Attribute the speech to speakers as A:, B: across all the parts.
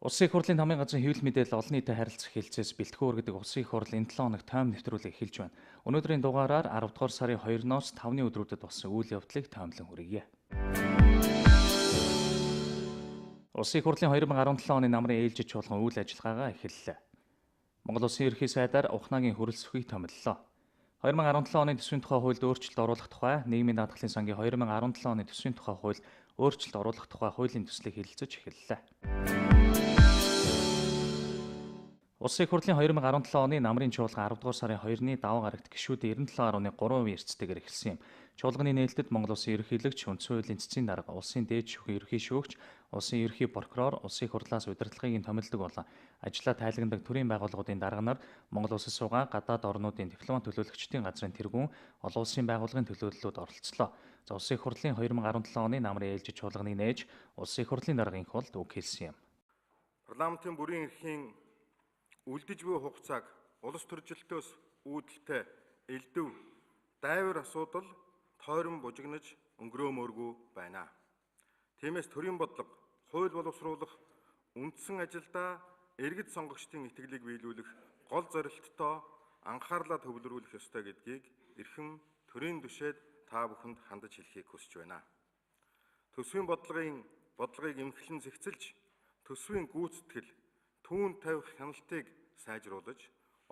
A: Улсын их хурлын хамгийн газрын хэвлэл мэдээлэл олон нийтэд харилцах хэлцээс бэлтгэн үргэдэг Улсын их хурл энэ 7 хоног тойм нэвтрүүлэг эхэлж байна. Өнөөдрийн дугаараар 10 дугаар сарын 2-ноос 5-ны өдрүүдэд болсон үйл явдлыг тоомлон хүргье. Улсын их хурлын 2017 оны намрын ээлжид чуулган үйл ажиллагаагаа эхэллээ. Монгол Улсын ерөнхий сайдаар ухнаагийн хүрэлцэхүйг томиллоо. 2017 оны төсвийн тухай хуульд өөрчлөлт оруулах тухай нийгмийн даатгалын сангийн 2017 оны төсвийн тухай хууль өөрчлөлт оруулах тухай хуулийн төслийг хэлэлцэж эхэллээ. Улсын их хурлын 2017 оны намрын чуулган 10 дугаар сарын 2-ны даваа гарагт гишүүдийн 97.3% эрсдэлтэйгээр эхэлсэн юм. Чуулганы нээлттэд Монгол Улсын ерөнхийлөгч, үндсэн хуулийн цэцгийн дарга, улсын дээд шүүхийн ерөнхий шүүгч, улсын ерөнхий прокурор, улсын их хурлаас удирдлагын томилдог болон ажлаа тайлагнадаг төрийн байгууллагуудын дарга нар Монгол улсад суугаа гадаад орнуудын дипломат төлөөлөгчдийн газрын тэргүүн олон улсын байгууллагын төлөөллөд оролцлоо. Улсын их хурлын 2017 оны намрын ээлжид чуулганыг нээж улсын их хурлын даргын хулд үг хэлсэн юм.
B: Парламентын бүрийн эрхийн үлдэж буй хугацааг улс төржилтөөс үүдэлтэй элдв дайвар асуудал тойрон бужигнаж өнгөрөөмөөргүй байна. Тиймээс төрийн бодлого, хууль боловсруулах, үндсэн ажилдаа иргэд сонгогчдын итгэлийг биелүүлэх гол зорилттой анхаарлаа төвлөрүүлэх ёстой гэдгийг эрхэм төрийн түшээд та бүхэнд хандаж хэлхийг хүсэж байна. Төсвийн бодлогыг эмхлэн зэгцэлж, төсвийн гүйцэтгэл, түүнд тавих хяналтыг сайжруулж,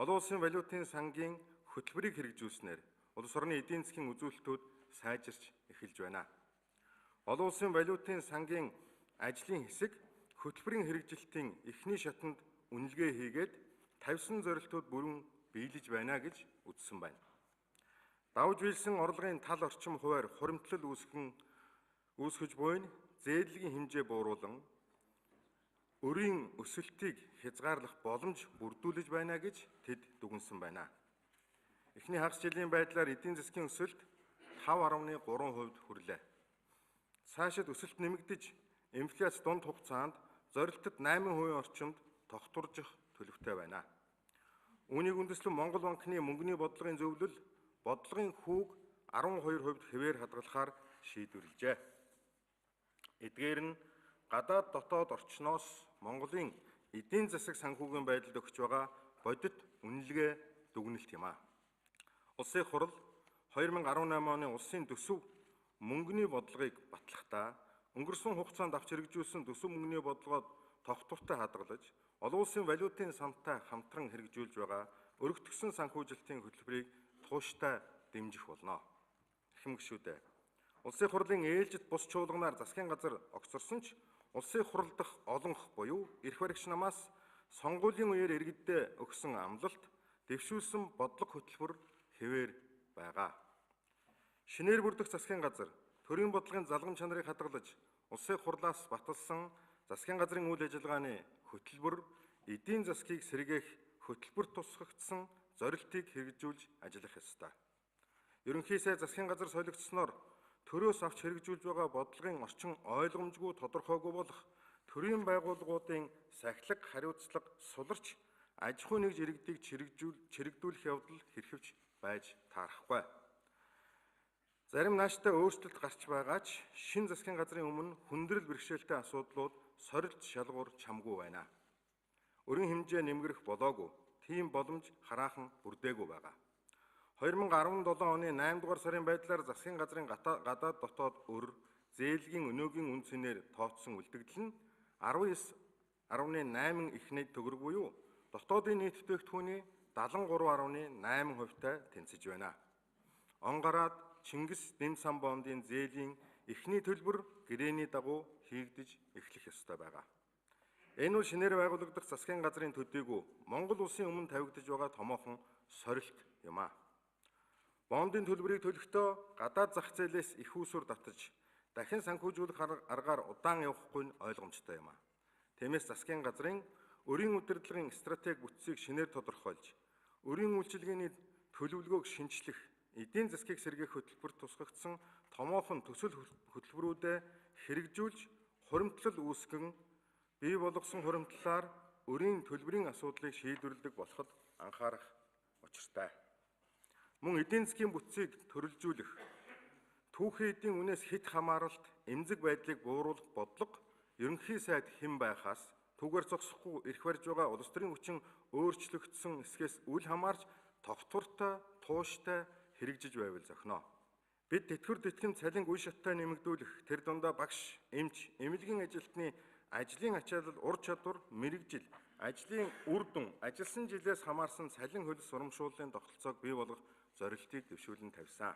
B: олон улсын валютын сангийн хөтөлбөрийг хэрэгжүүлснээр улс орны эдийн засгийн үзүүлэлтүүд сайжирч эхэлж байна. Олон улсын валютын сангийн ажлын хэсэг хөтөлбөрийн хэрэгжилтийн эхний шатанд үнэлгээ хийгээд тавьсан зорилтууд бүрэн биелэж байна гэж үзсэн байна. Давж биелсэн орлогын тал орчим хувиар хуримтлал үүсгэж буй нь зээдлэгийн хэмжээ бууруулан өрийн өсөлтийг хязгаарлах боломж бүрдүүлж байна гэж тэд дүгнсэн байна. Эхний хагас жилийн байдлаар эдийн засгийн өсөлт 5.3% хүрлээ. Цаашид өсөлт нэмэгдэж, инфляц дунд хугацаанд зорилтод 8% орчимд тогтворжих төлөвтэй байна. Үүнийг үндэслэн Монгол банкны мөнгөний бодлогын зөвлөл бодлогын хүүг 12% хэвээр хадгалахаар шийдвэрлэжээ. Эдгээр нь гадаад дотоод орчноос Монголын эдийн засаг санхүүгийн байдалд өгч байгаа бодит үнэлгээ дүгнэлт юм а. Улсын их хурл 2018 оны улсын төсөв мөнгөний бодлогыг батлахдаа өнгөрсөн хугацаанд авч хэрэгжүүлсэн төсөв мөнгөний бодлогоод тогтвортой хадгалж, олон улсын валютын сантай хамтран хэрэгжүүлж байгаа өргөтгсөн санхүүжилтийн хөтөлбөрийг тууштай дэмжих болно. Хэм гишүүдээ. Улсын их хурлын ээлжид бус чуулганаар засгийн газар огцорсон ч улсын их хурл дахь олонх буюу эрх баригч намаас сонгуулийн үеэр иргэдэд өгсөн амлалт, дэвшүүлсэн бодлого хөтөлбөр хэвээр байгаа. Шинээр бүрдэх засгийн газар төрийн бодлогын залгам чанарыг хадгалж, улсын их хурлаас баталсан засгийн газрын үйл ажиллагааны хөтөлбөр эдийн засгийг сэргээх хөтөлбөр тусгагдсан зорилтыг хэрэгжүүлж ажиллах ёстой. Ерөнхий сайд засгийн газар солигдсноор төрөөс авч хэрэгжүүлж байгаа бодлогын орчин ойлгомжгүй тодорхойгүй болох төрийн байгууллагуудын сахилга хариуцлага суларч аж ахуй нэгж иргэдийг чирэгдүүлэх явдал хэрхэвч байж таарахгүй. Зарим нааштай өөрчлөлт гарч байгаа ч шинэ засгийн газрын өмнө хүндрэл бэрхшээлтэй асуудлууд сорилт шалгуур чамгүй байна. Өрийн хэмжээ нэмгэрэх болоогүй, тийм боломж хараахан бүрдээгүй байгаа. 2017 оны 8 дугаар сарын байдлаар засгийн газрын гадаад дотоод өр зээлгийн өнөөгийн үн цэнээр тооцсон үлдэгдэл нь 19.8 их нийт төгрөг буюу дотоодын нийт бүтээгдэхүүний 73.8%-тай тэнцэж байна. Он гараад Чингис дэм сан бондын зээлийн эхний төлбөр гэрээний дагуу хийгдэж эхлэх ёстой байгаа. Энэ бол шинээр байгуулагдах засгийн газрын төдийгүй Монгол улсын өмнө тавигдж байгаа томоохон сорилт юм а. Бондын төлбөрийг төлөхдөө гадаад зах зээлээс их усүр татаж, дахин санхүүжүүлэх аргаар удаан явахгүй нь ойлгомжтой юм а. Тиймээс засгийн газрын өрийн удирдлагын стратеги бүтцийг шинээр тодорхойлж, өрийн үйлчилгээний төлөвлөгөөг шинжлэх, эдийн засгийг сэргээх хөтөлбөрт тусгагдсан томоохон төсөл хөтөлбөрүүдэд хэрэгжүүлж, хуримтлал үүсгэн, бий болгосон хуримтлалаар өрийн төлбөрийн асуудлыг шийдвэрлэдэг болоход анхаарах учиртай. Мөн эдийн засгийн бүтцийг төрөлжүүлэх, түүхэн эдийн үнээс хэд хамааралт, эмзэг байдлыг бууруулах бодлого ерөнхий сайд хэн байхаас түүгээр зогсохгүй эрх барьж байгаа улс төрийн хүчин өөрчлөгдсөн эсгээс үл хамаарч тогтвортой, тууштай хэрэгжиж байвал зохино. Бид тэтгэр тэтгэн цалинг үе шаттай нэмэгдүүлэх, тэр дундаа багш, эмч, эмнэлгийн ажилтны ажлын ачаалал, ур чадвар, мэрэгжил, ажлын үр дүн, ажилласан жилээс хамаарсан цалин хөлс урамшууллын тогтолцоог бий болгох зорилтыг дэвшүүлэн тавьсан.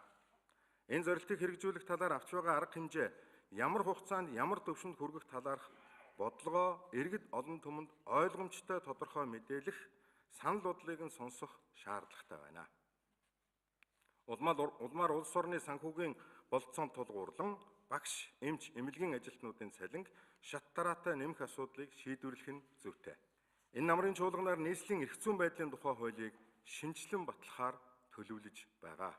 B: Энэ зорилтыг хэрэгжүүлэх талаар авч байгаа арга хэмжээ, ямар хугацаанд, ямар төвшөнд хүргэх талаарх бодлогоо иргэд олон түмэнд ойлгомжтой тодорхой мэдээлэх, санал бодлыг нь сонсох шаардлагатай байна. Улмаар улс орны санхүүгийн болцоонд тулгуурлан багш, эмч, эмнэлгийн ажилтнуудын цалинг шат дараатай нэмэх асуудлыг шийдвэрлэх нь зүйтэй. Энэ намрын чуулганаар нийслэлийн эрх зүйн байдлын тухай хуулийг шинжилэн батлахаар төлөвлөж байгаа.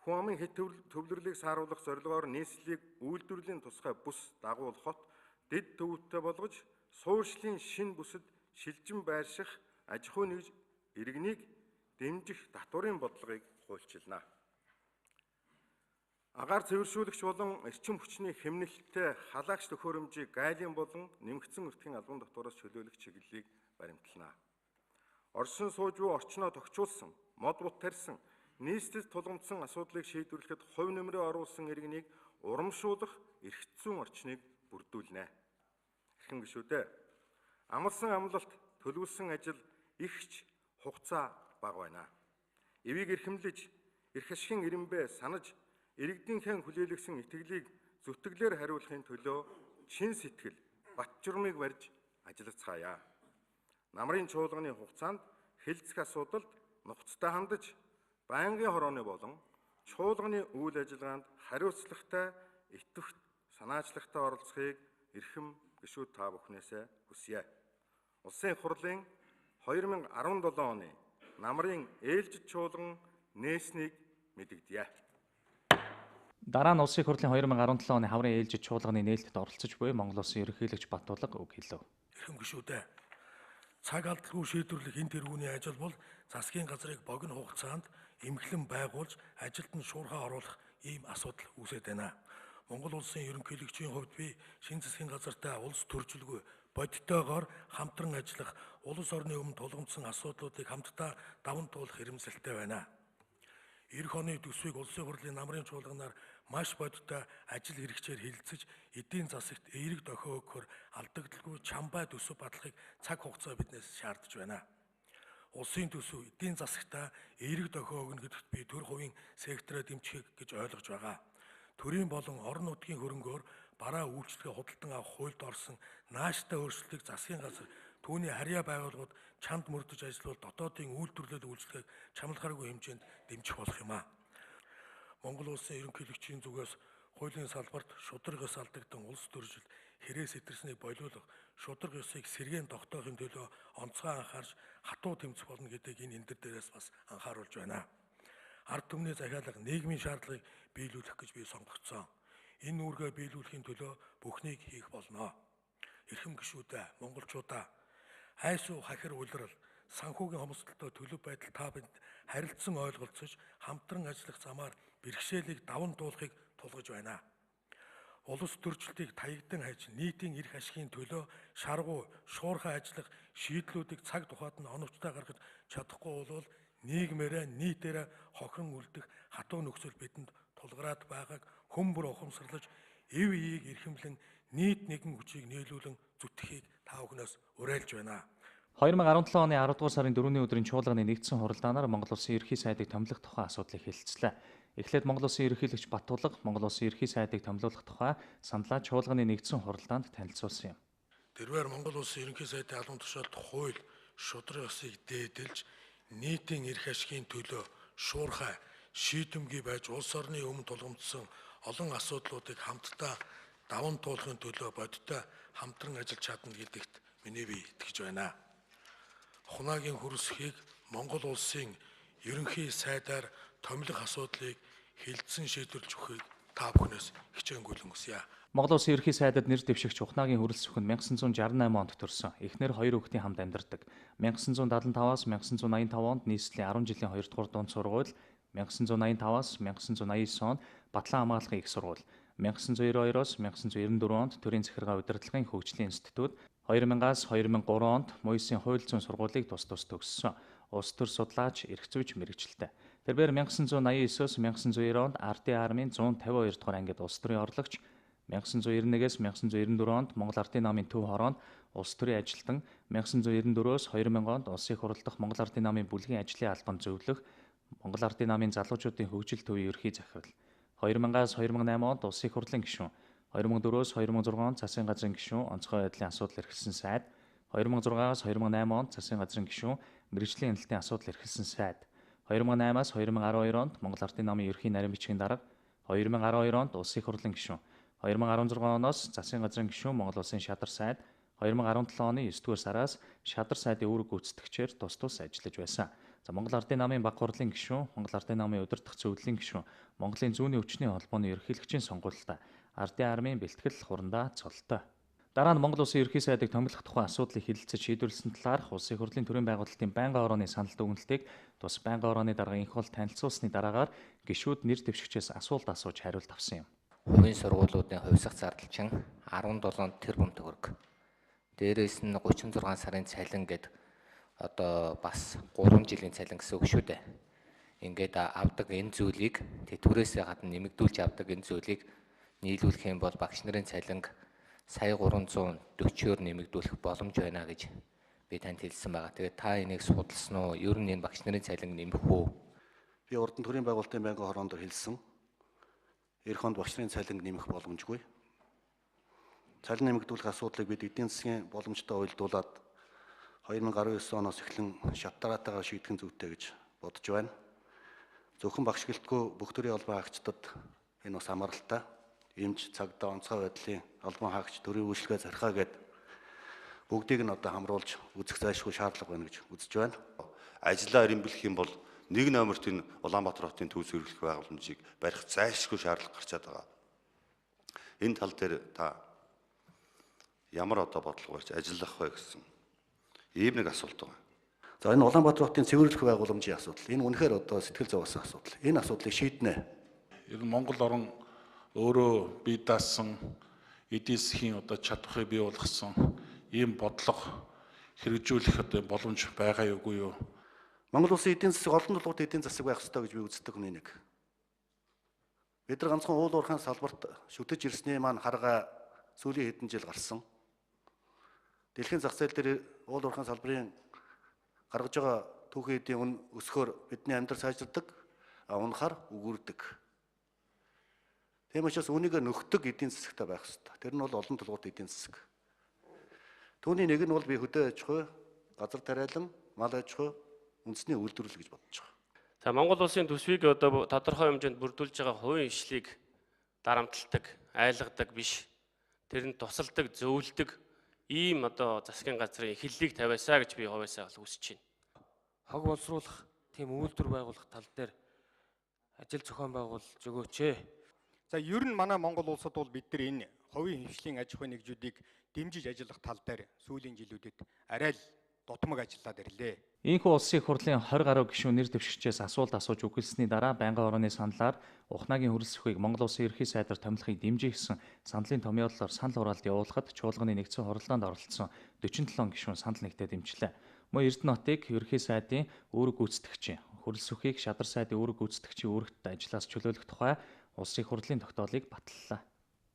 B: Хүн амын хэт төвлөрлийг сааруулах зорилгоор нийслэлийг үйлдвэрлэлийн тусгай бүс дагуулхот дэд төвөттэй болгож суурьшлийн шин бүсэд шилжин байрших аж ахуй нэгж иргэнийг дэмжих татварын бодлогыг хуульчилна. Агаар цэвэршүүлэгч болон эрчим хүчний хэмнэлттэй халаагч төхөөрөмжийг гайлын болон нэмэгдсэн өртгийн албан татвараас чөлөөлөх чиглэлийг баримтлана. Оршин сууж буй орчноо тохижуулсан, мод бут тарьсан, нийслэлд тулгамдсан асуудлыг шийдвэрлэхэд хувь нэмрээ оруулсан иргэнийг урамшуулах эрх зүйн орчныг бүрдүүлнэ. Хэрхэн гişүүдээ амлсан амлалт төлөвлөсөн ажил ихч хугацаа бага байна. Эвийг эрхэмлэж, эрх ашигын ирэмбэ санаж, иргэдийнхээ хүлээлгсэн итгэлийг зүтгэлээр хариулахын төлөө чин сэтгэл, бат журмыг барьж ажиллацгаая. Намрын чуулганы хугацаанд хэлцэх асуудалд нухацтай хандаж, байнгын хорооны болон чуулганы үйл ажиллагаанд хариуцлагатай, итгэвч санаачлагтай оролцохыг эрхэм гишүүд та бүхнээсээ хүсье. Улсын хурлын 2017 оны намрын ээлжид чуулган нээснийг мэдэгдэе.
A: Дараа нь улсын хурлын 2017 оны хаврын ээлжид чуулганы нээлттэй оролцож буй Монгол Улсын ерөнхийлөгч Баттулга үг хэлв.
C: Эрхэм гишүүдээ цаг алдалгүй шийдвэрлэх энэ тэргүүний ажил бол засгийн газрыг богино хугацаанд эмхлэн байгуулж ажилд нь шуурхаа оруулах ийм асуудал үүсэж байна. Монгол Улсын ерөнхийлөгчийн хувьд би шинэ засгийн газартай улс төржилгүй бодиттойгоор хамтран ажиллах, улс орны өмнө тулгамдсан асуудлуудыг хамтдаа даван туулах эрмэлзэлтэй байна. Эх оны төсвийг улсын хурлын намрын чуулганаар маш бодиттой ажил хэрэгчээр хэлэлцэж, эдийн засагт эерэг дохио өгөхөөр алдагдaltaгүй чамбай төсөв батлахыг цаг хугацаа биднээс шаардж байна. Улсын төсөв эдийн засагтаа эерэг дохио өгнө гэдэгт би төр хувийн сектороо дэмжих гэж ойлгож байгаа. Төрийн болон орон нутгийн хөрөнгөөр бараа үйлчлэгээ худалдан авах хуульд орсон нааштай өөрчлөлтийг засгийн газар түүний харьяа байгууллагууд чамд мөрдөж ажиллавал дотоодын үйлдвэрлэл үйлчлэгийг чамлахааргүй хэмжээнд дэмжих болох юм а. Монгол Улсын ерөнхийлөгчийн зүгээс хуулийн салбарт шударга ёс алдагдан улс төржил хэрэг сэтэрснийг болиулах, шударга ёсыг сэргээн тогтоохын төлөө онцгой анхаарч хатуу тэмцэх болно гэдгийг энэ эндэр дээрээс бас анхааруулж байна. Ард түмний захиалга нийгмийн шаардлагыг биелүүлэх гэж би сонгогдсон. Энэ үүргээ биелүүлэхийн төлөө бүхнийг хийх болно. Эрхэм гишүүдээ, монголчуудаа, айсуу хахир улирал, санхүүгийн хомсдолтой төлөв байдал та бидэнд харилцсан ойлголцож, хамтран ажиллах замаар бэрхшээлийг даван туулахыг тулгаж байна. Улс төрчлөлтийг таягдан хайж, нийтийн эрх ашигын төлөө шаргуу, шуурхай ажиллах шийдлүүдийг цаг тухайд нь оновчтой гаргаж чадахгүй бол нийгмээрээ нийтээрээ хохирон үлдэх хатуу нөхцөл бидэнд тулгараад байгааг хөмбөр ухамсарлаж, эв эийг эрхэмлэн нийт нэгэн хүчийг нийлүүлэн зүтгэхийг та бүхнээс уриалж байна.
A: 2017 оны 10 дугаар сарын 4-ний өдрийн чуулганы нэгдсэн хуралдаанаар Монгол Улсын ерөнхий сайдыг томилох тухай асуудлыг хэлэлцлээ. Эхлээд Монгол Улсын ерөнхийлөгч Баттулга Монгол Улсын ерөнхий сайдыг томилуулах тухай саналаа чуулганы нэгдсэн хуралдаанд танилцуулсан юм.
C: Тэрээр Монгол Улсын ерөнхий сайдын албан тушаалд хууль, шударга ёсыг дээдэлж, нийтийн эрх ашигын төлөө шуурхай шийдэмгий байж улс орны өмнө тулгамдсан олон асуудлуудыг хамтдаа даван туулахын төлөө бодиттой хамтран ажиллаж чадна гэдэгт миний бие итгэж байна. Хунагийн хөрсхийг Монгол Улсын ерөнхий сайдаар томилох асуудлыг хилцэн шийдвэрлэж өгөхийг та бүхнээс хичээнгүйлэн хүсье.
A: Монгол Улсын ерөнхий сайдад нэр дэвшигч Ухнагийн хүрэлц бүхэн 1968 онд төрсөн. Эхнэр 2 хүүхдийн хамт амьдардаг. 1975-аас 1985 онд нийслэлийн 10 жилийн 2 дугаар дунд сургууль, 1985-аас 1989 онд Батлан хамгаалахын их сургууль, 1992-оос 1994 онд Төрийн захиргаа удирдлагын хөгжлийн институт, 2000-аас 2003 онд Моисийн хууль зүйн сургуулийг тус төгссөн. Улс төр судлаач, эрх зүйч мэргэжилтэй. Тэрээр 1989-өөс 1990 онд Ардын армийн 152 дугаар ангид улс төрийн орлогч, 1991-ээс 1994 онд Монгол Ардын намын төв хороонд улс төрийн ажилтан, 1994-өөс 2000 онд улсын хурал дахь Монгол Ардын намын бүлгийн ажлын албан зөвлөх, Монгол Ардын намын залуучуудын хөгжил төвийн ерхий захирал. 2000-аас 2008 онд улсын хурлын гишүүн, 2004-өөс 2006 онд засгийн газрын гишүүн, онцгой байдлын асуудал эрхэлсэн сайд, 2006-аас 2008 онд засгийн газрын гишүүн, мэргэжлийн хяналтын асуудал эрхэлсэн сайд, 2008-аас 2012 онд Монгол Ардын намын ерхий нарийн бичгийн дарга, 2012 онд улсын хурлын гишүүн, 2016 оноос засгийн газрын гишүүн Монгол улсын шадар сайд, 2017 оны 9-р сараас шадар сайдын үүрэг гүйцэтгэгчээр тус ажиллаж байсан. Монгол Ардын намын баг хурлын гишүүн, Монгол Ардын намын удирдах зөвлөлийн гишүүн, Монголын зүүнний өвчний холбооны ерөнхийлөгчийн сонгуультай Ардын армийн бэлтгэл хурандаа цолтой. Дараа нь Монгол Улсын ерхий сайдыг томилох тухай асуудлыг хэлэлцэж шийдвэрлэсэн талаарх Улсын хурлын төрийн байгуулалтын байнгын орооны санал дүгнэлтийг тус байнгын орооны дарга инх бол танилцуулсны дараагаар гишүүд нэр дэвшигчээс асуулт асууж хариулт авсан юм.
D: Хувийн сургуулиудын хувьсах зардалчин 17 тэрбум төгрөг. Дээрээс нь 36 сарын цалин гэд одоо бас 3 жилийн цалин гэсэн үг шүү дээ. Ингээд авдаг энэ зүйлийг тэтгэврээсээ гадна нэмэгдүүлж авдаг энэ зүйлийг нийлүүлэх юм бол багш нарын цалинг сая 340-оор нэмэгдүүлэх боломж байна гэж би танд хэлсэн байгаа. Тэгээд та энийг судалсан уу? Ер нь энэ багш нарын цалин нэмэх үү?
E: Би урд нь төрийн байгуулалтын байнгын хороонд хэлсэн. Эх хонд багш нарын цалин нэмэх боломжгүй. Цалин нэмэгдүүлэх асуудлыг бид эдийн засгийн боломжтой уялдуулаад 2019 оноос эхлэн шат дараатайгаар шийдэх зүйтэй гэж бодож байна. Зөвхөн багш гэлтгүй бүх төрлийн албан хаагчдад энэ бас амралтай. Эмч, цагдаа, онцгой байдлын албан хаагч, төрийн үйлчлэгээ зархаа гэд бүгдийг нь одоо хамруулж үзэх зайлшгүй шаардлага байна гэж үзэж байна.
F: Ажлаа эренбэлэх юм бол нэг номерт энэ Улаанбаатар хотын төвс эрхлэх байгууламжийг барих зайлшгүй шаардлага гарчаад байгаа. Энэ тал дээр та ямар одоо бодлого барьж ажиллах вэ гэсэн ийм нэг асуулт байгаа.
E: За энэ Улаанбаатар хотын цэвэрлэх байгууламжийн асуудал. Энэ үнэхээр одоо сэтгэл зовоосон асуудал. Энэ асуудлыг шийднэ.
C: Ер нь Монгол орн өөрөө бие даасан эдийн засгийн одоо чадварыг бий болгосон ийм бодлого хэрэгжүүлэх одоо боломж байгаа юугүй юу?
E: Монгол улсын эдийн засаг олон тулгуур эдийн засаг байх ёстой гэж би үздэг хүний нэг. Бид нар ганцхан уул уурхайн салбарт шүтэж ирсний маань харгаа сүүлийн хэдэн жил гарсан. Дэлхийн зах зээл дээр уул уурхайн салбарын гаргаж байгаа түүхийн эдийн үн өсгөөр бидний амьдрал сайжирдаг, унахаар үгүрдэг. Тийм учраас үнийг нөхдөг эдийн засагтай байх ёстой. Тэр нь бол олон тулгуурт эдийн засаг. Түүний нэг нь бол би хөдөө аж ахуй, газар тариалан, мал аж ахуй, үндэсний үйлдвэрлэл гэж бодож байгаа.
G: За Монгол улсын төсвийг одоо тодорхой хэмжээнд бүрдүүлж байгаа хувийн ишлийг дарамталдаг, айлгадаг биш. Тэрэнд тусалдаг, зөвлөдөг ийм одоо засгийн газрын эхлэлийг тавиасаа гэж би хувьсаа хүсэж байна.
H: Хог боловсруулах тийм үйлдвэр байгуулах тал дээр ажил зохион байгуулж өгөөч ээ.
I: За ер нь манай Монгол улсад бол бид нар энэ хувийн хвшлийн аж ахуй нэгжүүдийг дэмжиж ажиллах тал дээр сүүлийн жилүүдэд арай л дутмаг ажиллаад ирлээ.
A: Ийхүү улсын хурлын 20 гаруй гишүүн нэр дэвшигчээс асуулт асууж үгэлсний дараа байнгын орооны саналаар Ухнагийн хөрөлс сүхийг Монгол улсын ерхий сайдаар томилохыг дэмжих гэсэн саналын томьёололоор санал хураалт явуулахад чуулганы нэгдсэн хуралдаанд оролцсон 47 гишүүн санал нэгтээ дэмжлээ. Мөн Эрдэнэтийг ерхий сайдын үүрэг гүйцэтгэгчийн хөрөлс сүхийг шадар сайдын үүрэг гүйцэтгэгчийн үүрэгт ажиллаас чөлөөлөх тухай улсын хурлын тогтоолыг баталлаа.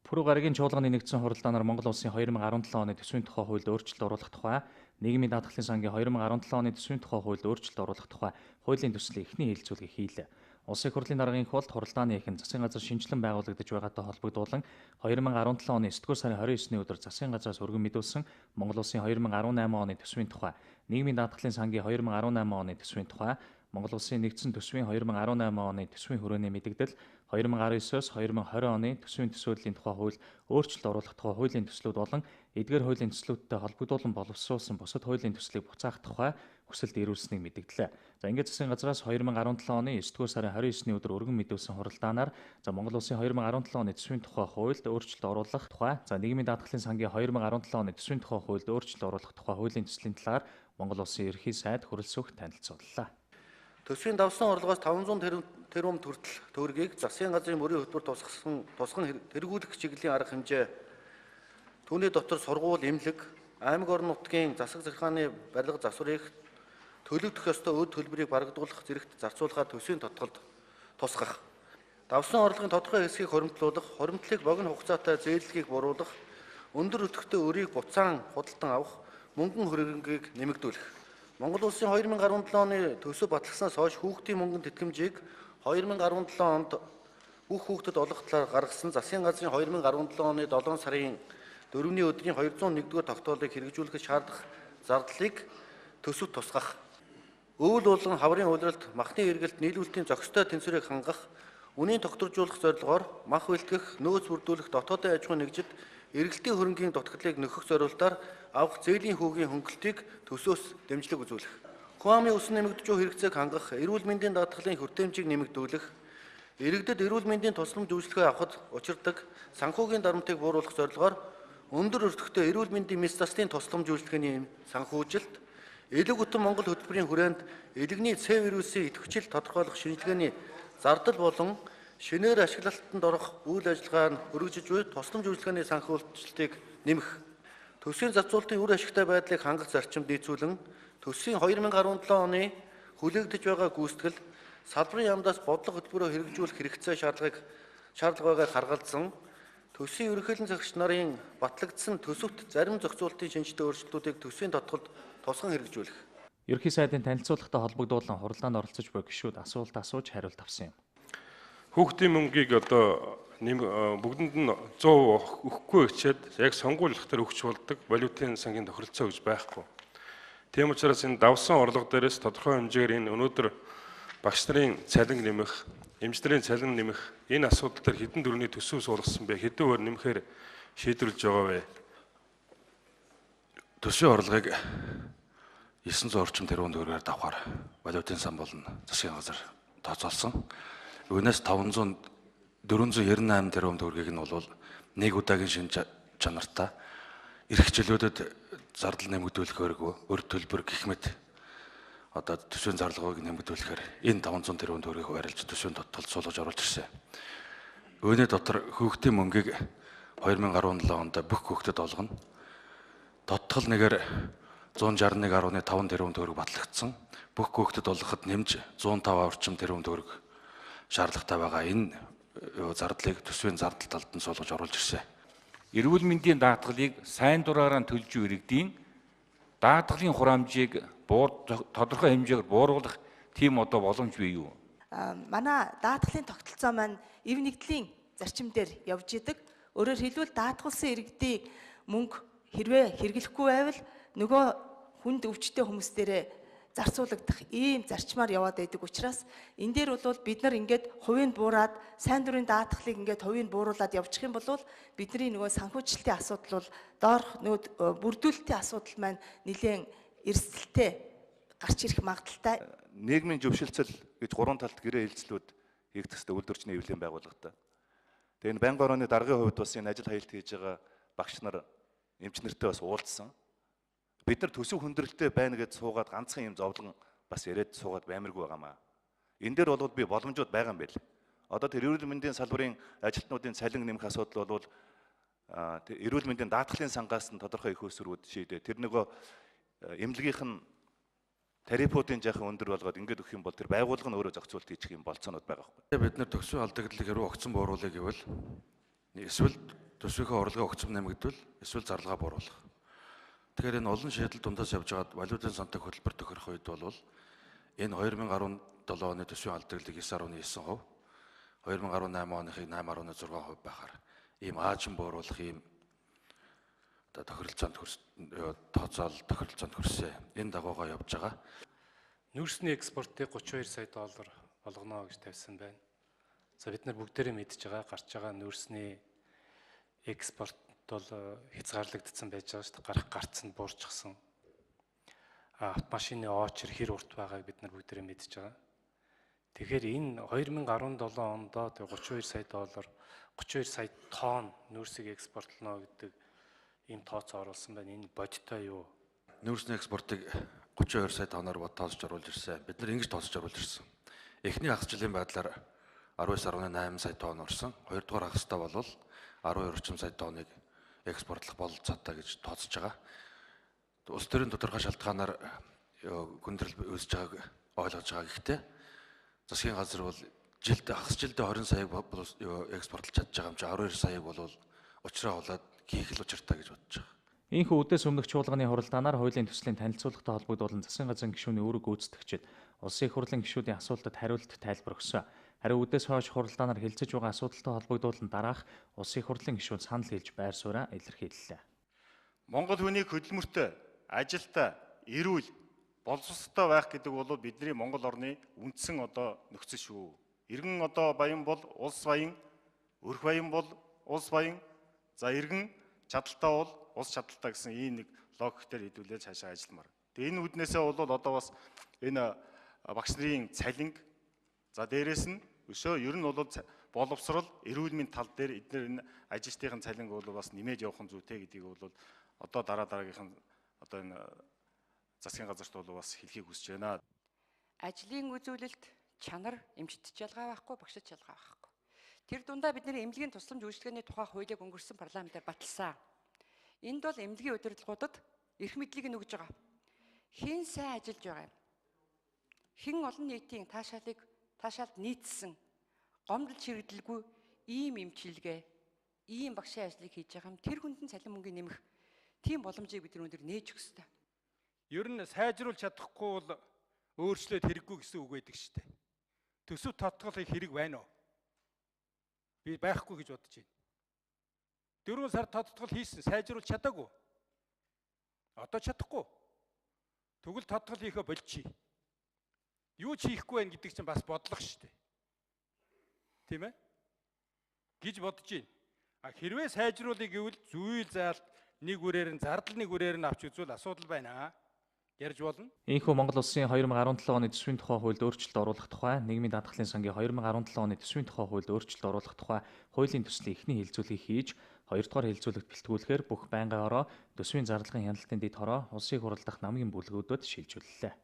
A: Пүрэв гарагийн чуулганы нэгдсэн хуралдаанаар Монгол улсын 2017 оны төсвийн тухай хуульд өөрчлөлт оруулах тухай, нийгмийн даатгалын сангийн 2017 оны төсвийн тухай хуульд өөрчлөлт оруулах тухай хуулийн төслийн эхний хэлэлцүүлгийг хийлээ. Улсын хурлын даргын хуулт хуралдааны эхэн засгийн газар шинжилэн байгуулагдаж байгаатай холбогдуулан 2017 оны 9-р сарын 29-ний өдөр засгийн газраас өргөн мэдүүлсэн Монгол улсын 2018 оны төсвийн тухай, нийгмийн даатгалын сангийн 2018 оны төсвийн тухай, Монгол улсын нэгдсэн төсвийн 2018 оны төсвийн хүрээний мэдэгдэл 2019-оос 2020 оны төсвийн төсөөллийн тухай хууль өөрчлөлт оруулах тухай хуулийн төслүүд болон эдгээр хуулийн төслүүдтэй холбогдуулан боловсруулсан бусад хуулийн төслийг буцаах тухай хүсэлт ирүүлсэнийг мэдэгдлээ. За ингээд засгийн газраас 2017 оны 9-р сарын 29-ний өдөр өргөн мэдүүлсэн хуралдаанаар Монгол улсын 2017 оны төсвийн тухай хуульд өөрчлөлт оруулах тухай, нийгмийн даатгалын сангийн 2017 оны төсвийн тухай хуульд өөрчлөлт оруулах тухай хуулийн төслийн талаар Монгол улсын ерхий сайд хөрөлс сүх танилцууллаа.
E: Төсвийн давсан орлогоос 500 тэрбум хүртэл төгрөгийг засгийн газрын мөрийн хөтөлбөр тусган тэргүүлэх чиглэлийн арга хэмжээ, түүний дотор сургууль, эмнэлэг, аймаг орон нутгийн засаг захиргааны барилга засварыг төлөгдөх ёстой өд төлбөрийг барагдуулах зэрэгт зарцуулахаар төсвийн тодголд тусгах. Давсан орлогын тодорхой хэсгийг хоримтлуулах, хоримтлалыг богино хугацаатай зээллэгийг буруулах, өндөр өтгөтэй өрийг буцаан худалдан авах, мөнгөн хөрөнгөийг нэмэгдүүлэх. Монгол улсын 2017 оны төсөв батлагснаас хойш хүүхдийн мөнгөн тэтгэмжийг 2017 онд бүх хүүхдэд олох талаар гаргасан засгийн газрын 2017 оны 7 сарын 4-ний өдрийн 201-р тогтоолыг хэрэгжүүлэхэд шаардах зардлыг төсөвт тусгах. Өвөл болон хаврын улиралд махны эргэлт нийлүүлэлтийн зохистой тэнцвэрийг хангах, үнийн тогтворжуулах зорилгоор мах бэлтгэх, нөөц бүрдүүлэх, дотоодын аж ахуйн нэгжид эргэлтийн хөрөнгийн дутагдлыг нөхөх зорилтоор авах зээлийн хүүгийн хөнгөлтийг төсөөс дэмжлэг үзүүлэх. Хүн амын өсөн нэмэгдэж буй хэрэгцээг хангах, эрүүл мэндийн даатгалын хүртээмжийг нэмэгдүүлэх, иргэдэд эрүүл мэндийн тусламж үйлчлэгээ авахд учирдаг санхүүгийн дарамтыг бууруулах зорилгоор өндөр өртөгтэй эрүүл мэндийн мэс заслын тусламж үйлчлэгээний санхүүжилт, элэг утан Монгол хөтөлбөрийн хүрээнд элэгний С вирусын идэвхжил тодорхойлох шинжилгээний зардал болон шинээр ашиглалтанд орох үйл ажиллагаа нь өргөжиж буй тусламж үйлчлэгээний санхүүжилтийг нэмэх. Төсвийн зарцуулалтын үр ашигтай байдлыг хангах зарчимд нийцүүлэн төсвийн 2017 оны хүлээгдэж байгаа гүйцэтгэл салбарын яамдаас бодлого хөтөлбөрөөр хэрэгжүүлэх хэрэгцээ шаардлага байгааг харгалзан төсвийн ерөнхийлөгчийн цагч нарын батлагдсан төсөвт зарим зохицуулалтын шинжтэй өөрчлөлтүүдийг төсвийн тодголд тусган хэрэгжүүлэх.
A: Ерөнхий сайдын танилцуулгатай холбогдуулан хурлаанд оролцож буй гишүүд асуулт асууж хариулт авсан юм.
J: Хүүхдийн мөнгийг одоо бүгдэнд нь 100% өгөхгүй хичээд яг сонгуулах дээр өгч болдог валютын сангийн тохиролцоо гэж байхгүй. Тийм учраас энэ давсан орлого дээрээс тодорхой хэмжээгээр энэ өнөөдөр багш нарын цалин нэмэх, эмчнэрийн цалин нэмэх энэ асуудал дээр хэдэн төгрөгийн төсөв суулгасан бэ? Хэдэн өөр нэмэхээр шийдвэрлэж байгаа вэ?
K: Төсвийн орлогыг 900 орчим тэрбум төгрөгөөр давхаар валютын сан болон засгийн газар тооцоолсон. Үүнээс 498 тэрбум төгрөгийг нь бол нэг удаагийн шинж чанартай эрх жилүүдэд зардал нэмэгдүүлэхээргүй өр төлбөр гэх мэт одоо төсвийн зарлагыг нэмэгдүүлэхээр энэ 500 тэрбум төгрөгийг барилж төсвийн тодтолд суулгаж оруулж ирсэн. Үүний дотор хүүхдийн мөнгийг 2017 онд бүх хүүхдэд олгоно. Тодтол нэгээр 161.5 тэрбум төгрөг батлагдсан. Бүх хүүхдэд олгоход нэмж 105 орчим тэрбум төгрөг шаардлагатай байгаа. Энэ зардлыг төсвийн зардал талд нь суулгаж оруулж ирсэн.
L: Эрүүл мэндийн даатгалыг сайн дураараа төлж буй иргэдийн даатгалын хураамжийг тодорхой хэмжээгээр бууруулах тийм одоо боломж бий юу?
M: Манай даатгалын тогтолцоо маань эв нэгдлийн зарчим дээр явж идэг. Өөрөөр хэлбэл даатгалсан иргэдийн мөнгө хэрвээ хэрэглэхгүй байвал нөгөө хүнд өвчтэй хүмүүс дээрээ зарцуулагдах ийм зарчмаар яваад байдаг учраас энэ дээр бол бид нар ингээд хувийн буураад сайн дурын даатгалыг ингээд хувийн бууруулад явчих юм бол бидний нөгөө санхүүжилтийн асуудал бол доорх нөгөө бүрдүүлэлтийн асуудал маань нэлээд эрсдэлтэй гарч ирэх магадaltaй.
K: Нийгмийн зөвшөлтсөл гэж 3 талт гэрээ хэлцлүүд хийгдэх ёстой үйлдвэрчний эвлэлийн байгууллагатай. Тэгээ энэ байнгын орооны даргын хувьд бас энэ ажил хаялт хийж байгаа багш нар эмчнэртэй бас уулзсан. Бид нар төсөв хүндрэлтэй байна гэж суугаад ганцхан юм зовлон бас яриад суугаад баймиргүй байгаамаа. Энэ дээр бол би боломжууд байгаа юм байл. Одоо тэр эрүүл мэндийн салбарын ажилтнуудын цалин нэмэх асуудал бол эрүүл мэндийн даатгалын сангаас нь тодорхой их өсрүүд шийдээ. Тэр нөгөө эмнэлгийнх нь тарифуудын жаахан өндөр болгоод ингээд өгөх юм бол тэр байгууллага нь өөрөө зохицуулт хийчих юм болцоонууд байгаа байхгүй. Бид нар төсвийн алдагдлыг хэрвээ огцон бууруулах гэвэл эсвэл төсвийнхээ орлогыг огцон нэмэгдвэл эсвэл зарлагаа бууруулах. Тэгэхээр энэ олон шийдэл дундаас явж байгаад валютын сантаг хөтөлбөр тохирох үед бол энэ 2017 оны төсвийн алдаглыг 9.9%, 2018 оныхыг 8.6% байхаар ийм аажин бууруулах ийм тохиролцоонд тохиролцоонд хүрсэн. Энэ дагуугаа явж байгаа.
H: Нүүрсний экспортыг 32 сая доллар болгоно гэж тавьсан байна. За бид нар бүгдээрээ мэдж байгаа гарч байгаа нүүрсний экспорт бол хязгаарлагдсан байж байгаа шүү дээ. Гарах гарцсан буурчихсан. Автомашины оочр хэр урт байгааг бид нар бүгдээрээ мэдж байгаа. Тэгэхээр энэ 2017 онд 32 сая доллар 32 сая тонн нүүрсийг экспортлоно гэдэг ийм тооцоо оруулсан байна. Энэ бодиттой юу?
K: Нүүрсний экспортыг 32 сая тонноор тооцож оруулж ирсэн. Бид нар ингэж тооцож оруулж ирсэн. Эхний хагас жилийн байдлаар 19.8 сая тонн орсон. Хоёрдугаар хагастай бол 12 орчим сая тонныг экспортлох бололцоотой гэж тооцож байгаа.
N: улс төрийн тодорхой шалтгаанаар гүндрэл үүсэж байгааг ойлгож байгаа. Гэхдээ засгийн газар бол хагас жилдээ 20 саяг экспортлж чадж байгаа юм чи 12 саяг бол учраа болоод хийх л учиртай гэж бодож байгаа.
A: Ийхүү үдээс өмнөх чуулганы хуралдаанаар хуулийн төслийн танилцуулгатай холбогдуулан засгийн газрын гишүүний үүрэг гүйцэтгэгчид улсын их хурлын гишүүдийн асуултад хариулт тайлбар өгсөн. Харин үдээс хойш хуралдаанаар хилцэж байгаа асуудалтай холбогдуулан дараах улсын их хурлын гишүүд санал хэлж байр сууриа илэрхийллээ.
I: Монгол хүнийг хөдөлмөртэй, ажилтай, эрүүл, боловсролтой байх гэдэг бол бидний Монгол орны үндсэн нөхцөл шүү. Иргэн баян бол улс баян, өрх баян бол улс баян, за иргэн чадaltaй бол улс чадaltaй гэсэн ийм нэг логикээр хэдүүлээд цаашаа ажилламаар. Тэгээ энэ үднээсээ бол бас энэ багш нарын цалинг, за дээрэс нь ер нь бол боловсрол, эрүүл мэндийн тал дээр эдгээр энэ ажилчдын цалинг бол бас нэмээд явах нь зүйтэй гэдгийг бол дараагийнхан энэ засгийн газарт бол бас хэлхийг хүсэж байна.
O: Ажлын үзүүлэлт чанар эмчит жалгаа байхгүй, багшид жалгаа байхгүй. Тэр дундаа бидний эмнэлгийн тусламж үйлчилгээний тухай хуулийг өнгөрсөн парламентаар баталсан. Энд бол эмнэлгийн удирдлагуудад эрх мэдлийг нөгөж байгаа. Хэн сайн ажиллаж байгаа юм? Хэн олон нийтийн таашаалд нийцсэн гомдол чирэгдэлгүй ийм эмчилгээ, ийм багшийн ажлыг хийж байгаа юм. Тэр хүндэн цалин мөнгөний нэмэх тийм боломжийг бид өнөөдөр нээж өгөх ёстой.
I: Ер нь сайжруулж чадахгүй бол өөрчлөлт хэрэггүй гэсэн үг байдаг шүү дээ. Төсөв тодтголыг хэрэг байна уу? Би байхгүй гэж бодож байна. 4 сар тодтгол хийсэн, сайжруулж чадаагүй. Одоо чадахгүй. Тэгвэл тодтгол хийхэ болчих. Юу ч хийхгүй байх гэдэг чинь бас бодлого шүү дээ. Тийм ээ? Гэж бодож байна. Хэрвээ сайжруулъя гэвэл зүйл заалт нэг үрээр нь зардал нэг үрээр нь авч үзвэл асуудал байна. Ярьж болно.
A: Ийхүү Монгол Улсын 2017 оны төсвийн тухай хуульд өөрчлөлт оруулах тухай, нийгмийн даатгалын сангийн 2017 оны төсвийн тухай хуульд өөрчлөлт оруулах тухай хуулийн төслийн эхний хэлэлцүүлгийг хийж, 2 дугаар хэлэлцүүлэгт бэлтгүүлэхээр бүх байнгын ороо, төсвийн зарлагын хяналтын дэд хороо улсыг хурлдах намгийн бүлгүүдүүд шилжүүллээ.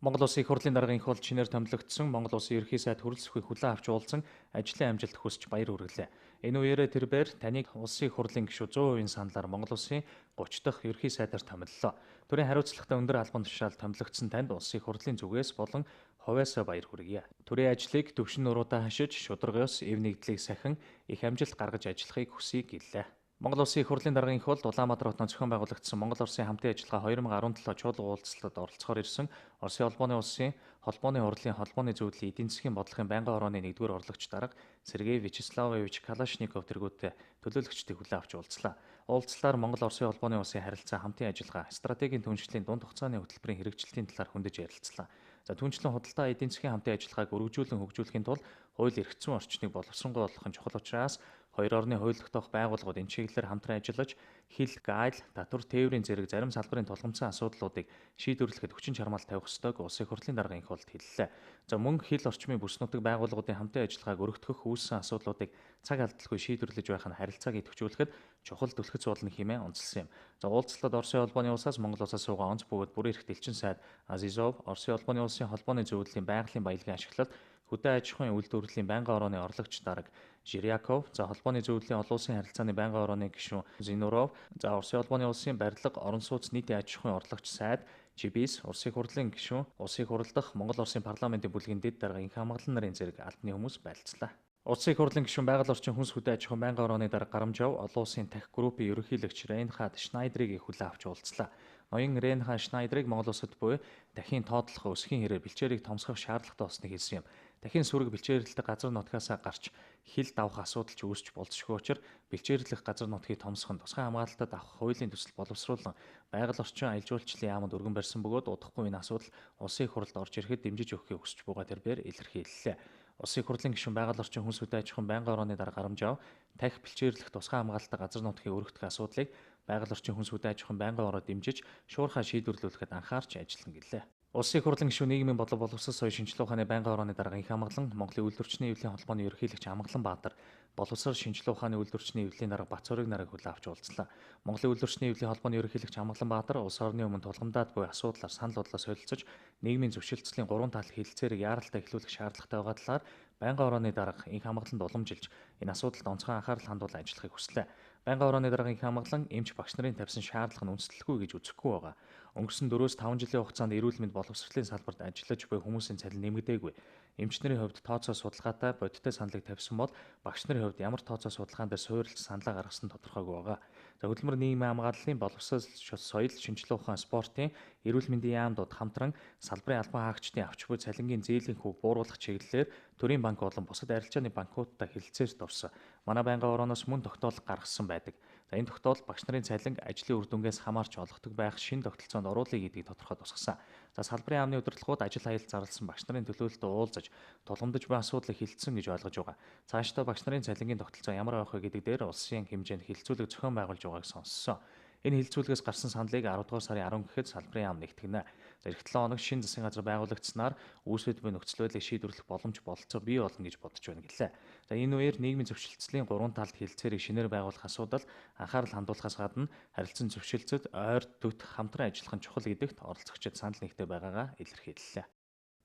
A: Монгол Улсын их хурлын даргын их бол чинээр томилогдсон Монгол Улсын ерөнхий сайд хүрэл сэхвийг хүлээн авч уулзсан ажлын амжилт хүсч баяр хүргэлээ. Энэ үеэрээ тэрээр таныг Улсын их хурлын гишүүд 100% саналаар Монгол Улсын 30 дахь ерөнхий сайдаар томиллоо. Төрийн хариуцлагатай өндөр албан тушаал томилогдсон танд Улсын их хурлын зүгээс болон хувьяасаа баяр хүргье. Төрийн ажлыг төвшин нуруудаа хашиж, шударгаас эв нэгдлийг сахин их амжилт гаргаж ажиллахыг хүсье гэлээ. Монгол Улсын их хурлын даргын их бол Улаанбаатар хотод зохион байгуулагдсан Монгол Улсын хамтын ажиллагаа 2017 чуулга уулзалтад оролцохоор ирсэн Оросын холбооны улсын холбооны хурлын холбооны зөвлөлийн эдийн засгийн бодлогын байнгын орооны 1-р орлогч дарга Сергей Вячеславович Калашников тэргүүтээ төлөөлөгчдийг хүлээн авч уулзлаа. Уулзалтаар Монгол Оросын холбооны улсын харилцаа хамтын ажиллагаа, стратегийн түншлэлийн дунд хугацааны хөтөлбөрийн хэрэгжилтийн талаар хөндөж ярилцлаа. За түнчлэн худалдаа эдийн засгийн хамтын ажиллагааг өргөжүүлэн хөгжүүлэхийн тулд хууль эрх зүйн орчныг боловсронгуй болгох нь чухал учраас хоёр орны хуулигдох байгууллагууд энэ чиглэлээр хамтран ажиллаж хил, гайл, татвар, тээврийн зэрэг зарим салбарын тулгымцсан асуудлуудыг шийдвэрлэхэд хүчин чармаал тавих ёстойг Улсын их хурлын даргын их болд хэллээ. За мөн хил орчмын бүс нутаг байгууллагуудын хамтын ажиллагааг өргөтгөх үүссэн асуудлуудыг цаг алдалгүй шийдвэрлэж байх нь харилцааг идэвхжүүлэхэд чухал түлхэц болно хэмээн онцлсан юм. За уулзалтад Оросын холбооны улсаас Монгол улсаас суугаа онц бөгөөд бүрэн эрх дэлчин сайд Азизов, Оросын холбооны улсын холбооны зөвлөлийн байгалийн баялагын ашиглалт хөдөө аж ахуйн үйлдвэрлэлийн байнгын орооны орлогч дарга Жиряков, за холбооны зөвлөлийн олон улсын харилцааны байнгын орооны гишүүн Зинуров, за Оросын холбооны улсын барилга, орон сууц нийтийн аж ахуйн орлогч сайд Чибис, Улсын хурлын гишүүн, Улсыг хурлдах Монгол Улсын парламентын бүлгийн дэд дарга инх хамгаалал нарын зэрэг албаны хүмүүс байлцлаа. Улсын их хурлын гишүүн байгаль орчин хүнс хөдөө аж ахуйн байнгын орооны дарга Гарамжав, олон улсын тах группийн ерөнхийлөгч Рейнхард Шнайдерийг хүлээн авч уулзлаа. Ноён Рейнхард Шнайдерийг Монгол улсад буй дахин тоотлох өсгийн хэрээр бэлчээрийг томсгох шаардлагатай болсныг хэлсэн юм. Дахин сүрэг бэлчээрлэлтэй газар нутгаасаа гарч хил давах асуудал ч үүсч болцшгүй учраас бэлчээрлэх газар нутгийг томсох нь тусгай хамгаалалтад авах хуулийн төсөл боловсруулан байгаль орчин аялал жуулчлалын яамд өргөн барьсан бөгөөд удахгүй энэ асуудал улсын их хурлд орж ирэхэд дэмжиж өгөхийг хүсэж байгаа тэрээр илэрхийллээ. Улсын их хурлын гишүүн байгаль орчин хүнс хөдөө аж ахуйн байнгын орооны дарга Гарамжав тахь бэлчээрлэх тусгай хамгаалалтаа газар нутгийг өргөх асуудлыг байгаль орчин хүнс хөдөө аж ахуйн байнгын ороо дэмжиж шуурхай шийдвэрлүүлэхэд анхаарч ажиллана гэлээ. Улсын их хурлын гишүүн нийгмийн бодлого боловсрол соёлын шинжилгээ ухааны байнгын орооны дарга инх хамгаалан Монголын үйлдвэрчний эвлэлийн холбооны ерөнхийлөгч Амгалан Баатар боловсрол шинжилгээ ухааны үйлдвэрчний эвлэлийн дарга Бацорыг нарыг хүлээн авч уулзлаа. Монголын үйлдвэрчний эвлэлийн холбооны ерөнхийлөгч Амгалан Баатар улс орны өмнө тулгамдаад буй асуудлаар санал бодлоо солилцож нийгмийн зөвшөлтслийн 3 тал хэлэлцээрийг яаралтай эхлүүлэх шаардлагатай байгаа талаар Байнгын орооны дарга инх хамгаалалтанд уламжилж энэ асуудалд онцгой анхаарал хандуулан ажиллахыг хүслээ. Байнгын орооны дарга инх хамгаалан эмч багш нарын тавьсан шаардлага нь үндэслэлгүй гэж үзэхгүй байгаа. Өнгөрсөн 4-5 жилийн хугацаанд эрүүл мэнд боловсролын салбарт ажиллаж буй хүмүүсийн цалин нэмэгдээгүй. Эмч нарын хувьд тооцоо судалгаатай бодиттой саналыг тавьсан бол багш нарын хувьд ямар тооцоо судалгаан дээр суурилж саналаа гаргасан тодорхойгүй байгаа. За хөдөлмөр нийгмийн хамгааллын боловсрол соёл шинжилгээ ухаан спортын эрүүл мэндийн яамдууд хамтран салбарын албан хаагчдын авч буй цалингийн зээлийн хүүг бууруулах чиглэлээр төрийн банк болон бусад арилжааны банкудтай хэлэлцээрс дурсан. Манай байнгын орооноос мөн тогтоол гаргасан байдаг. За энэ тогтоол багш нарын цалин ажлын үр дүнгээс хамаарч олгодог байх шинэ тогтолцоонд оруулъя гэдгийг тодорхой тусгасан. За салбарын яамны удирдлагууд ажил аял зарласан багш нарын төлөөлөлтөд уулзаж тулгамдж буй асуудлыг хилцсэн гэж ойлгож байгаа. Цаашдаа багш нарын цалингийн тогтолцоо ямар байх вэ гэдэг дээр улсын хэмжээнд хилцүүлэг зохион байгуулж байгааг сонссон. Энэ хилцүүлгээс гарсан саналыг 10 дугаар сарын 10 гэхэд салбарын яам нэгтгэнэ. Эх 7 хоног шинэ засгийн газар байгуулагдсанаар үүсвэд буй нөхцөл байдлыг шийдвэрлэх боломж бололцоо бий болно гэж бодож байна гэлээ. За энэ үеэр нийгмийн зөвшөлтслийн 3 талд хилцээрийг шинээр байгуулах асуудал анхаарал хандуулахаас гадна харилцан зөвшөлтсөд ойр төт хамтран ажиллах нь чухал гэдэгт оролцогчид санал нэгтэй байгаагаа илэрхийллээ.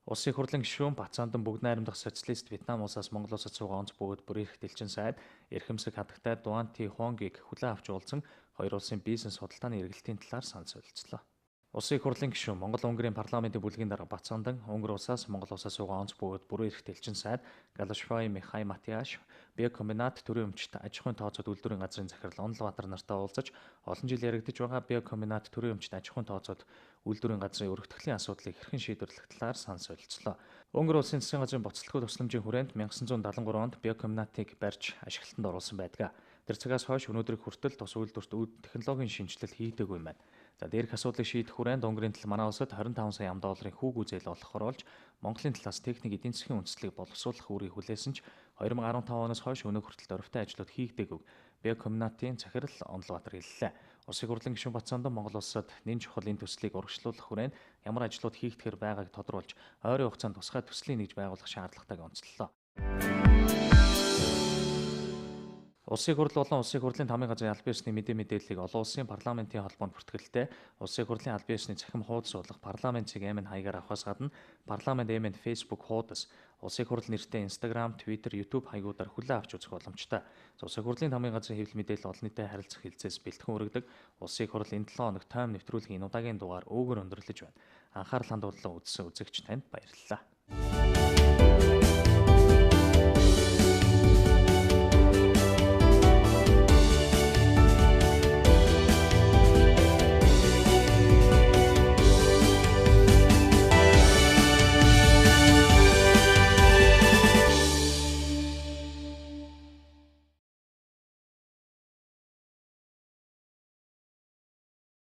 A: Улсын их хурлын гишүүн Бацаандан бүгд найрамдах социалист Вьетнам улсаас Монгол улсад суугаа онц бөгөөд бүр ирэх дэлчин сайд эрхэмсэг хатагтай Дуан Ти Хонгийг хүлээн авч уулзсан хоёр улсын бизнес худалдааны эргэлтийн талаар санал солилцлоо. Улсын их хурлын гишүүн Монгол-Унгарын парламентын бүлгийн дарга Бацаандан Унгар улсаас Монгол улсаас суугаа онц бөгөөд бүр ирэх дэлчин сайд Галашвай Михай Матиаш биокомбинат төрийн өмчт аж ахуйн тооцоод үйлдвэрийн газрын захирал Онлбаатар нартай уулзаж олон жил яригдж байгаа биокомбинат төрийн өмчт аж ахуйн тооцоод үйлдвэрийн газрын өргөтгөлийн асуудлыг хэрхэн шийдвэрлэх талаар санал солилцлоо. Унгар улсын засгийн газрын боцлогтой тусламжийн хүрээнд 1973 онд биокомбинатыг барьж ашиглалтанд оруулсан байдаг. Тэр цагаас хойш өнөөдрийг хүртэл тус үйлдвэрт технологийн шинжилэл хийдэггүй юм байна. За дээрх асуудлыг шийдэх хүрээнд Унгарын тал манай улсад 25 сая $, хүүг үзэл олохоор олж Монголын талаас техник эдийн засгийн үндэслэлийг боловсруулах үүргийг хүлээсэн ч 2015 оноос хойш өнөө хүртэл дөрвтэй ажлууд хийгдээгүй. Биокомбинатын захирал Онлбаатар хэллээ. Улсын хурлын гишүүн Бацаандан Монгол улсад нэн чухал энэ төслийг урагшлуулах хүрээнд ямар ажлууд хийгдэхэр байгааг тодруулж ойрын хугацаанд тусгай төслийн нэгж байгуулах шаардлагатайг онцлолоо. Улсын хурл болон улсын хурлын тамгын газрын албан ёсны мэдээллийг олон улсын парламентын холбоонд бүртгэлтэй улсын хурлын албан ёсны цахим хуудас болох парламент цэг аймын хаягаар авахаас гадна парламент аймын Facebook хуудас, улсын хурл нэртэй Instagram, Twitter, YouTube хаягуудаар хүлээн авч үзэх боломжтой. Улсын хурлын тамгын газрын хэвлэл мэдээлэл олон нийтэд харилцах хилцээс бэлтгэн өргөдөг. Улсын хурл энэ 7 хоног тайм нэвтрүүлгийн удаагийн дугаар өөгөр өндөрлөж байна. Анхаарал хандуулан үзсэн үзэгч танд баярлалаа.